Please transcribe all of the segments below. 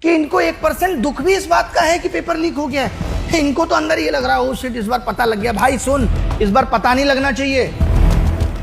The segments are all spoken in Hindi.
कि इनको 1% दुख भी इस बात का है कि पेपर लीक हो गया है। इनको तो अंदर ये लग रहा है, ओ शिट, इस बार पता लग गया। भाई सुन, इस बार पता नहीं लगना चाहिए,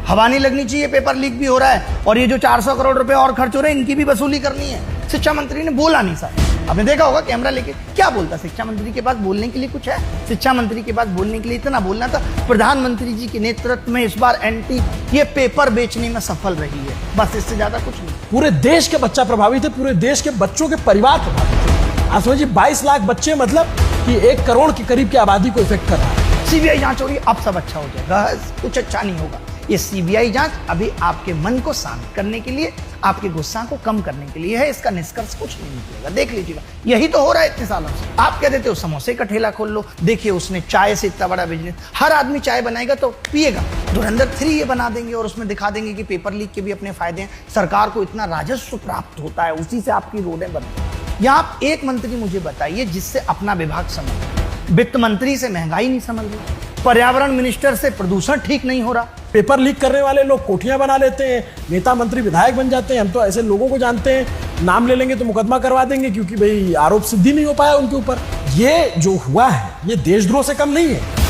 हवा नहीं लगनी चाहिए, पेपर लीक भी हो रहा है और ये जो 400 करोड़ रुपए और खर्च हो रहे हैं इनकी भी वसूली करनी है। शिक्षा मंत्री ने बोला नहीं सर, आपने देखा होगा कैमरा लेके क्या बोलता। शिक्षा मंत्री के पास बोलने के लिए कुछ है? शिक्षा मंत्री के पास बोलने के लिए इतना बोलना था, प्रधानमंत्री जी के नेतृत्व में इस बार एनटी ये पेपर बेचने में सफल रही है, बस इससे ज्यादा कुछ नहीं। पूरे देश के बच्चा प्रभावित है, पूरे देश के बच्चों के परिवार प्रभावित है। आप समझिए 22 लाख बच्चे, मतलब कि 1 करोड़ के करीब की आबादी को इफेक्ट कर रहा है। सीबीआई जांच हो रही है, अब सब अच्छा हो जाएगा, कुछ अच्छा नहीं होगा। ये सीबीआई जांच अभी आपके मन को शांत करने के लिए, आपके गुस्सा को कम करने के लिए है, इसका निष्कर्ष कुछ नहीं निकलेगा, देख लीजिएगा। यही तो हो रहा है इतने सालों से। आप कह देते हो समोसे का ठेला खोल लो, देखिए उसने चाय से इतना बड़ा बिजनेस, हर आदमी चाय बनाएगा तो पिएगा, धुरंधर 3 ये बना देंगे और उसमें दिखा देंगे कि पेपर लीक के भी अपने फायदे हैं, सरकार को इतना राजस्व प्राप्त होता है, उसी से आपकी रोडें बनती हैं। या आप एक मंत्री मुझे बताइए जिससे अपना विभाग समझ, वित्त मंत्री से महंगाई नहीं समझ रही, पर्यावरण मिनिस्टर से प्रदूषण ठीक नहीं हो रहा। पेपर लीक करने वाले लोग कोठियां बना लेते हैं, नेता मंत्री विधायक बन जाते हैं। हम तो ऐसे लोगों को जानते हैं, नाम ले लेंगे तो मुकदमा करवा देंगे क्योंकि भाई आरोप सिद्धि नहीं हो पाया उनके ऊपर। ये जो हुआ है ये देशद्रोह से कम नहीं है।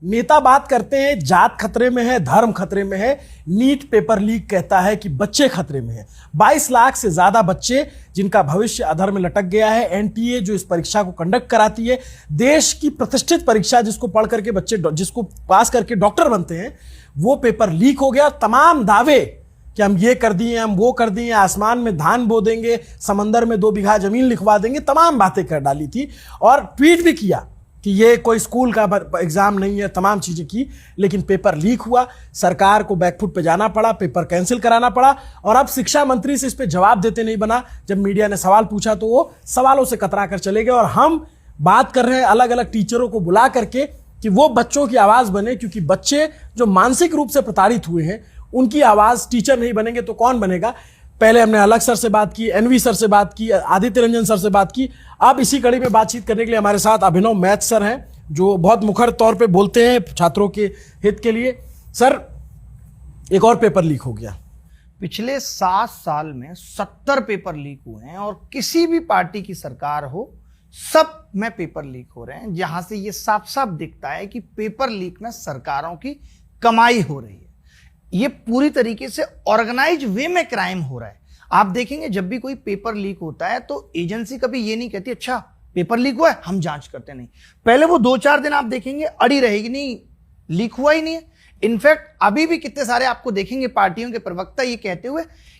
नेता बात करते हैं जात खतरे में है, धर्म खतरे में है, नीट पेपर लीक कहता है कि बच्चे खतरे में है। 22 लाख से ज्यादा बच्चे जिनका भविष्य अधर में लटक गया है। एनटीए जो इस परीक्षा को कंडक्ट कराती है, देश की प्रतिष्ठित परीक्षा जिसको पढ़ करके बच्चे, जिसको पास करके डॉक्टर बनते हैं, वो पेपर लीक हो गया। तमाम दावे कि हम ये कर दिए, हम वो कर दिए, आसमान में धान बो देंगे, समंदर में 2 बीघा जमीन लिखवा देंगे, तमाम बातें कर डाली थी और ट्वीट भी किया कि ये कोई स्कूल का एग्जाम नहीं है, तमाम चीजें की। लेकिन पेपर लीक हुआ, सरकार को बैकफुट पे जाना पड़ा, पेपर कैंसिल कराना पड़ा और अब शिक्षा मंत्री से इस पे जवाब देते नहीं बना। जब मीडिया ने सवाल पूछा तो वो सवालों से कतरा कर चले गए और हम बात कर रहे हैं अलग अलग टीचरों को बुला करके कि वो बच्चों की आवाज बने, क्योंकि बच्चे जो मानसिक रूप से प्रताड़ित हुए हैं उनकी आवाज टीचर नहीं बनेंगे तो कौन बनेगा। पहले हमने अलग सर से बात की, एनवी सर से बात की, आदित्य रंजन सर से बात की। अब इसी कड़ी में बातचीत करने के लिए हमारे साथ अभिनव मैथ सर हैं, जो बहुत मुखर तौर पे बोलते हैं छात्रों के हित के लिए। सर, एक और पेपर लीक हो गया। पिछले 7 साल में 70 पेपर लीक हुए हैं और किसी भी पार्टी की सरकार हो, सब में पेपर लीक हो रहे हैं, जहां से ये साफ साफ दिखता है कि पेपर लीक में सरकारों की कमाई हो रही है। ये पूरी तरीके से ऑर्गेनाइज वे में क्राइम हो रहा है। आप देखेंगे जब भी कोई पेपर लीक होता है तो एजेंसी कभी ये नहीं कहती अच्छा पेपर लीक हुआ है हम जांच करते नहीं, पहले वो 2-4 दिन आप देखेंगे अड़ी रहेगी, नहीं लीक हुआ ही नहीं है। इनफैक्ट अभी भी कितने सारे आपको देखेंगे पार्टियों के प्रवक्ता ये कहते हुए